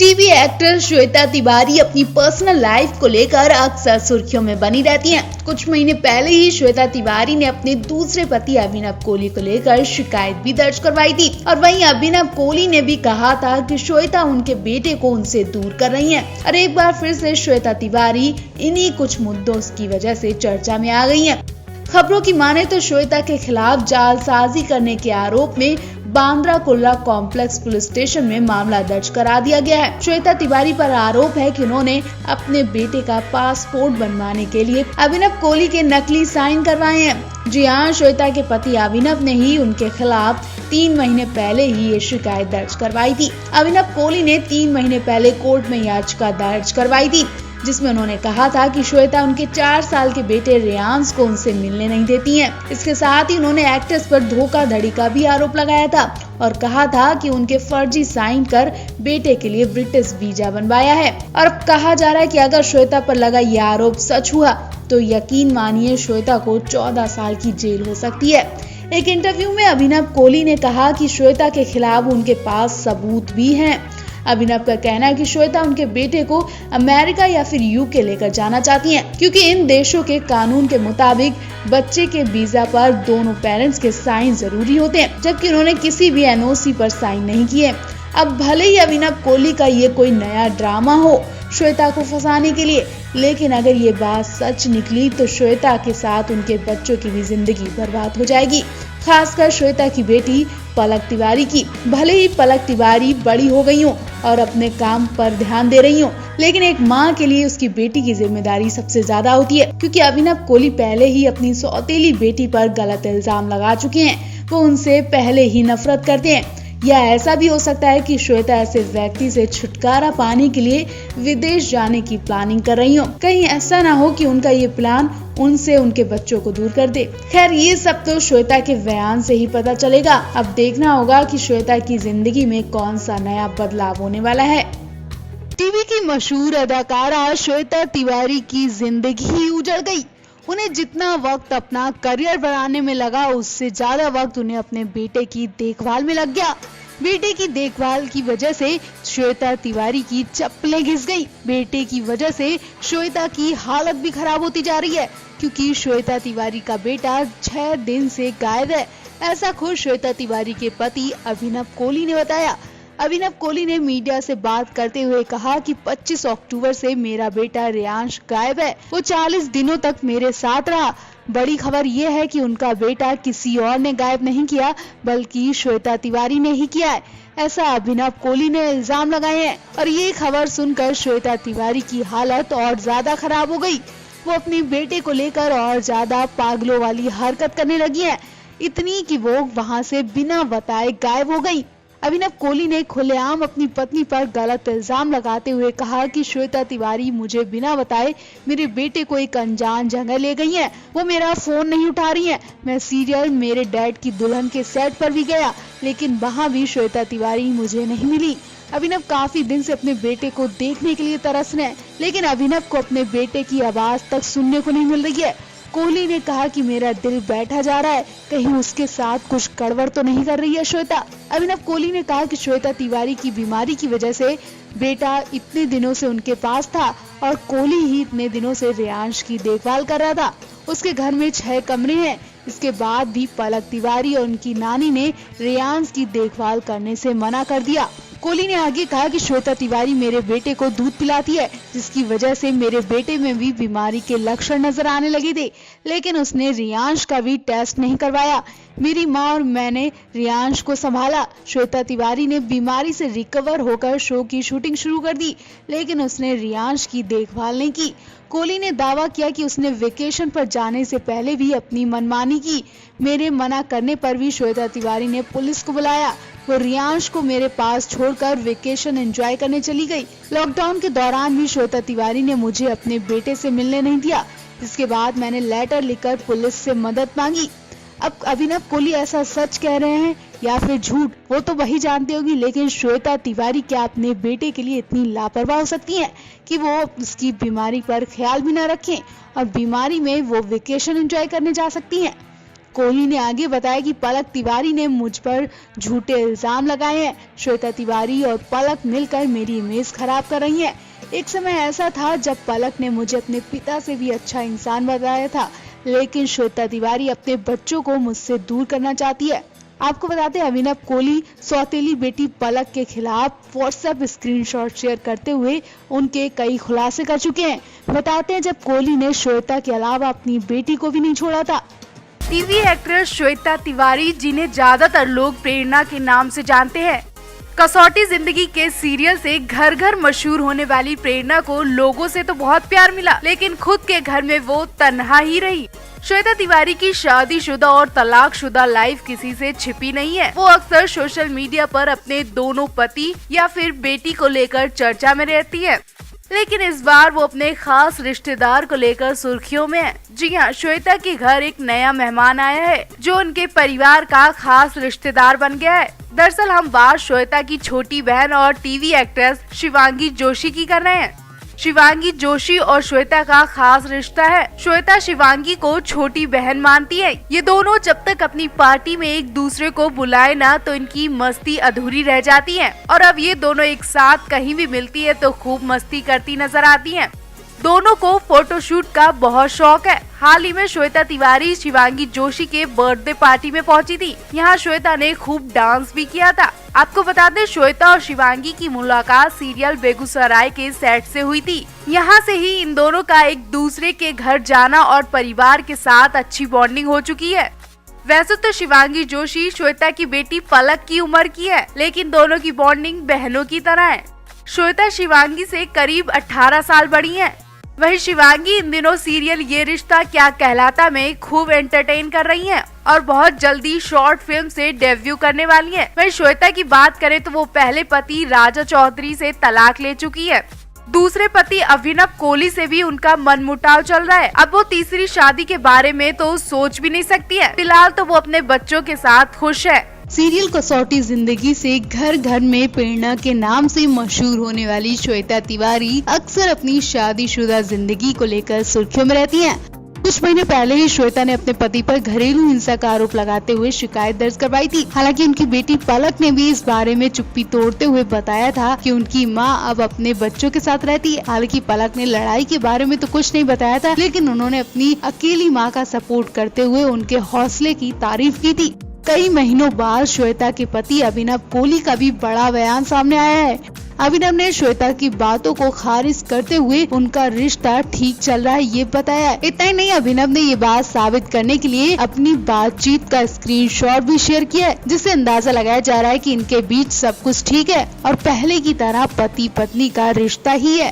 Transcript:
TV actor Shweta Tiwari अपनी personal life को लेकर अक्सर सुर्खियों में बनी रहती हैं। कुछ महीने पहले ही श्वेता तिवारी ने अपने दूसरे पति अभिनव कोहली को लेकर शिकायत भी दर्ज करवाई थी और वहीं अभिनव कोहली ने भी कहा था कि श्वेता उनके बेटे को उनसे दूर कर रही हैं। और एक बार फिर से श्वेता तिवारी इन्हीं कुछ मुद्दों की वजह से चर्चा में आ गई हैं। खबरों की माने तो श्वेता के खिलाफ जालसाजी करने के आरोप में Bandra Kurla complex police station में मामला दर्ज करा दिया गया है। श्वेता तिवारी पर आरोप है कि उन्होंने अपने बेटे का पासपोर्ट बनवाने के लिए अभिनव कोहली के नकली साइन करवाए हैं। जी हाँ, श्वेता के पति अभिनव ने ही उनके खिलाफ 3 महीने पहले ही ये शिकायत दर्ज करवाई थी। अभिनव कोहली ने 3 महीने पहले कोर्ट में याचिका दर्ज करवाई थी जिसमें उन्होंने कहा था कि श्वेता उनके 4 साल के बेटे रेयांश को उनसे मिलने नहीं देती हैं। इसके साथ ही उन्होंने एक्ट्रेस पर धोखाधड़ी का भी आरोप लगाया था और कहा था कि उनके फर्जी साइन कर बेटे के लिए ब्रिटिश वीजा बनवाया है। और अब कहा जा रहा है कि अगर श्वेता पर लगा ये आरोप सच हुआ तो यकीन मानिए श्वेता को 14 साल की जेल हो सकती है। एक इंटरव्यू में अभिनव कोहली ने कहा कि श्वेता के खिलाफ उनके पास सबूत भी हैं। अभिनव का कहना है कि श्वेता उनके बेटे को अमेरिका या फिर यूके लेकर जाना चाहती हैं क्योंकि इन देशों के कानून के मुताबिक बच्चे के वीजा पर दोनों पेरेंट्स के साइन जरूरी होते हैं, जबकि उन्होंने किसी भी एनओसी पर साइन नहीं किए। अब भले ही अभिनव कोहली का ये कोई नया ड्रामा हो श्वेता को फंसाने के लिए, लेकिन अगर ये बात सच निकली तो श्वेता के साथ उनके बच्चों की भी जिंदगी बर्बाद हो जाएगी, खासकर श्वेता की बेटी पलक तिवारी की। भले ही पलक तिवारी बड़ी हो गई हो और अपने काम पर ध्यान दे रही हो, लेकिन एक माँ के लिए उसकी बेटी की जिम्मेदारी सबसे ज्यादा होती है क्योंकि अभिनव कोहली पहले ही अपनी सौतेली बेटी पर गलत इल्जाम लगा चुके हैं। वो उनसे पहले ही नफरत करते हैं। या ऐसा भी हो सकता है कि श्वेता ऐसे व्यक्ति से छुटकारा पाने के लिए विदेश जाने की प्लानिंग कर रही हो। कहीं ऐसा ना हो कि उनका ये प्लान उनसे उनके बच्चों को दूर कर दे। खैर, ये सब तो श्वेता के बयान से ही पता चलेगा। अब देखना होगा कि श्वेता की जिंदगी में कौन सा नया बदलाव होने वाला है। टीवी की मशहूर अदाकारा श्वेता तिवारी की जिंदगी ही उजड़ गई। उन्हें जितना वक्त अपना करियर बनाने में लगा उससे ज्यादा वक्त उन्हें अपने बेटे की देखभाल में लग गया। बेटे की देखभाल की वजह से श्वेता तिवारी की चप्पलें घिस गई। बेटे की वजह से श्वेता की हालत भी खराब होती जा रही है क्योंकि श्वेता तिवारी का बेटा 6 दिन से गायब है। ऐसा खुद श्वेता तिवारी के पति अभिनव कोहली ने बताया। अभिनव कोहली ने मीडिया से बात करते हुए कहा कि 25 अक्टूबर से मेरा बेटा रेयांश गायब है। वो 40 दिनों तक मेरे साथ रहा। बड़ी खबर ये है कि उनका बेटा किसी और ने गायब नहीं किया बल्कि श्वेता तिवारी ने ही किया है, ऐसा अभिनव कोहली ने इल्जाम लगाए हैं। और ये खबर सुनकर श्वेता तिवारी की हालत और ज्यादा खराब हो गई। वो अपने बेटे को लेकर और ज्यादा पागलों वाली हरकत करने लगी है, इतनी कि वो वहाँ से बिना बताए गायब हो गयी। अभिनव कोहली ने खुलेआम अपनी पत्नी पर गलत इल्जाम लगाते हुए कहा कि श्वेता तिवारी मुझे बिना बताए मेरे बेटे को एक अनजान जगह ले गई हैं। वो मेरा फोन नहीं उठा रही हैं। मैं सीरियल मेरे डैड की दुल्हन के सेट पर भी गया, लेकिन वहाँ भी श्वेता तिवारी मुझे नहीं मिली। अभिनव काफी दिन से अपने बेटे को देखने के लिए तरस रहे हैं, लेकिन अभिनव को अपने बेटे की आवाज तक सुनने को नहीं मिल रही है। कोहली ने कहा कि मेरा दिल बैठा जा रहा है, कहीं उसके साथ कुछ गड़बड़ तो नहीं कर रही है श्वेता। अभिनव कोहली ने कहा कि श्वेता तिवारी की बीमारी की वजह से बेटा इतने दिनों से उनके पास था और कोहली ही इतने दिनों से रेयांश की देखभाल कर रहा था। उसके घर में 6 कमरे हैं। इसके बाद भी पलक तिवारी और उनकी नानी ने रेयांश की देखभाल करने से मना कर दिया। कोहली ने आगे कहा कि श्वेता तिवारी मेरे बेटे को दूध पिलाती है, जिसकी वजह से मेरे बेटे में भी बीमारी के लक्षण नजर आने लगे थे, लेकिन उसने रेयांश का भी टेस्ट नहीं करवाया। मेरी माँ और मैंने रेयांश को संभाला। श्वेता तिवारी ने बीमारी से रिकवर होकर शो की शूटिंग शुरू कर दी, लेकिन उसने रेयांश की देखभाल नहीं की। कोहली ने दावा किया कि उसने वेकेशन पर जाने से पहले भी अपनी मनमानी की। मेरे मना करने पर भी श्वेता तिवारी ने पुलिस को बुलाया। वो रेयांश को मेरे पास छोड़कर वेकेशन एंजॉय करने चली गई। लॉकडाउन के दौरान भी श्वेता तिवारी ने मुझे अपने बेटे से मिलने नहीं दिया, जिसके बाद मैंने लेटर लिखकर पुलिस से मदद मांगी। अब अभिनव कोहली ऐसा सच कह रहे हैं या फिर झूठ, वो तो वही जानती होगी, लेकिन श्वेता तिवारी क्या अपने बेटे के लिए इतनी लापरवाह हो सकती हैं कि वो उसकी बीमारी पर ख्याल भी न रखें और बीमारी में वो वेकेशन एंजॉय करने जा सकती हैं। कोहली ने आगे बताया कि पलक तिवारी ने मुझ पर झूठे इल्जाम लगाए हैं। श्वेता तिवारी और पलक मिलकर मेरी इमेज खराब कर रही हैं। एक समय ऐसा था जब पलक ने मुझे अपने पिता से भी अच्छा इंसान बताया था, लेकिन श्वेता तिवारी अपने बच्चों को मुझसे दूर करना चाहती है। आपको बताते हैं, अभिनव कोहली सौतेली बेटी पलक के खिलाफ व्हाट्सएप स्क्रीनशॉट शेयर करते हुए उनके कई खुलासे कर चुके हैं। बताते हैं, जब कोहली ने श्वेता के अलावा अपनी बेटी को भी नहीं छोड़ा था। टीवी एक्ट्रेस श्वेता तिवारी, जिन्हें ज्यादातर लोग प्रेरणा के नाम से जानते हैं, कसौटी जिंदगी के सीरियल से घर घर मशहूर होने वाली प्रेरणा को लोगों से तो बहुत प्यार मिला, लेकिन खुद के घर में वो तन्हा ही रही। श्वेता तिवारी की शादीशुदा और तलाकशुदा लाइफ किसी से छिपी नहीं है। वो अक्सर सोशल मीडिया पर अपने दोनों पति या फिर बेटी को लेकर चर्चा में रहती है, लेकिन इस बार वो अपने खास रिश्तेदार को लेकर सुर्खियों में है। जी हाँ, श्वेता के घर एक नया मेहमान आया है जो उनके परिवार का खास रिश्तेदार बन गया है। दरअसल हम बात श्वेता की छोटी बहन और टीवी एक्ट्रेस शिवांगी जोशी की कर रहे हैं। शिवांगी जोशी और श्वेता का खास रिश्ता है। श्वेता शिवांगी को छोटी बहन मानती है। ये दोनों जब तक अपनी पार्टी में एक दूसरे को बुलाए ना तो इनकी मस्ती अधूरी रह जाती है, और अब ये दोनों एक साथ कहीं भी मिलती है तो खूब मस्ती करती नजर आती हैं। दोनों को फोटोशूट का बहुत शौक है। हाल ही में श्वेता तिवारी शिवांगी जोशी के बर्थडे पार्टी में पहुंची थी। यहाँ श्वेता ने खूब डांस भी किया था। आपको बता दें, श्वेता और शिवांगी की मुलाकात सीरियल बेगूसराय के सेट से हुई थी। यहाँ से ही इन दोनों का एक दूसरे के घर जाना और परिवार के साथ अच्छी बॉन्डिंग हो चुकी है। वैसे तो शिवांगी जोशी श्वेता की बेटी पलक की उम्र की है, लेकिन दोनों की बॉन्डिंग बहनों की तरह है। श्वेता शिवांगी से करीब 18 साल बड़ी है। वहीं शिवांगी इन दिनों सीरियल ये रिश्ता क्या कहलाता में खूब एंटरटेन कर रही हैं और बहुत जल्दी शॉर्ट फिल्म से डेब्यू करने वाली हैं। वहीं श्वेता की बात करें तो वो पहले पति राजा चौधरी से तलाक ले चुकी है। दूसरे पति अभिनव कोहली से भी उनका मनमुटाव चल रहा है। अब वो तीसरी शादी के बारे में तो सोच भी नहीं सकती है। फिलहाल तो वो अपने बच्चों के साथ खुश है। सीरियल कसौटी जिंदगी से घर घर में प्रेरणा के नाम से मशहूर होने वाली श्वेता तिवारी अक्सर अपनी शादीशुदा जिंदगी को लेकर सुर्खियों में रहती हैं। कुछ महीने पहले ही श्वेता ने अपने पति पर घरेलू हिंसा का आरोप लगाते हुए शिकायत दर्ज करवाई थी। हालांकि उनकी बेटी पलक ने भी इस बारे में चुप्पी तोड़ते हुए बताया था कि उनकी मां अब अपने बच्चों के साथ रहती है। हालांकि पलक ने लड़ाई के बारे में तो कुछ नहीं बताया था, लेकिन उन्होंने अपनी अकेली मां का सपोर्ट करते हुए उनके हौसले की तारीफ की थी। कई महीनों बाद श्वेता के पति अभिनव कोहली का भी बड़ा बयान सामने आया है। अभिनव ने श्वेता की बातों को खारिज करते हुए उनका रिश्ता ठीक चल रहा है ये बताया। इतना ही नहीं, अभिनव ने ये बात साबित करने के लिए अपनी बातचीत का स्क्रीनशॉट भी शेयर किया है, जिससे अंदाजा लगाया जा रहा है कि इनके बीच सब कुछ ठीक है और पहले की तरह पति पत्नी का रिश्ता ही है।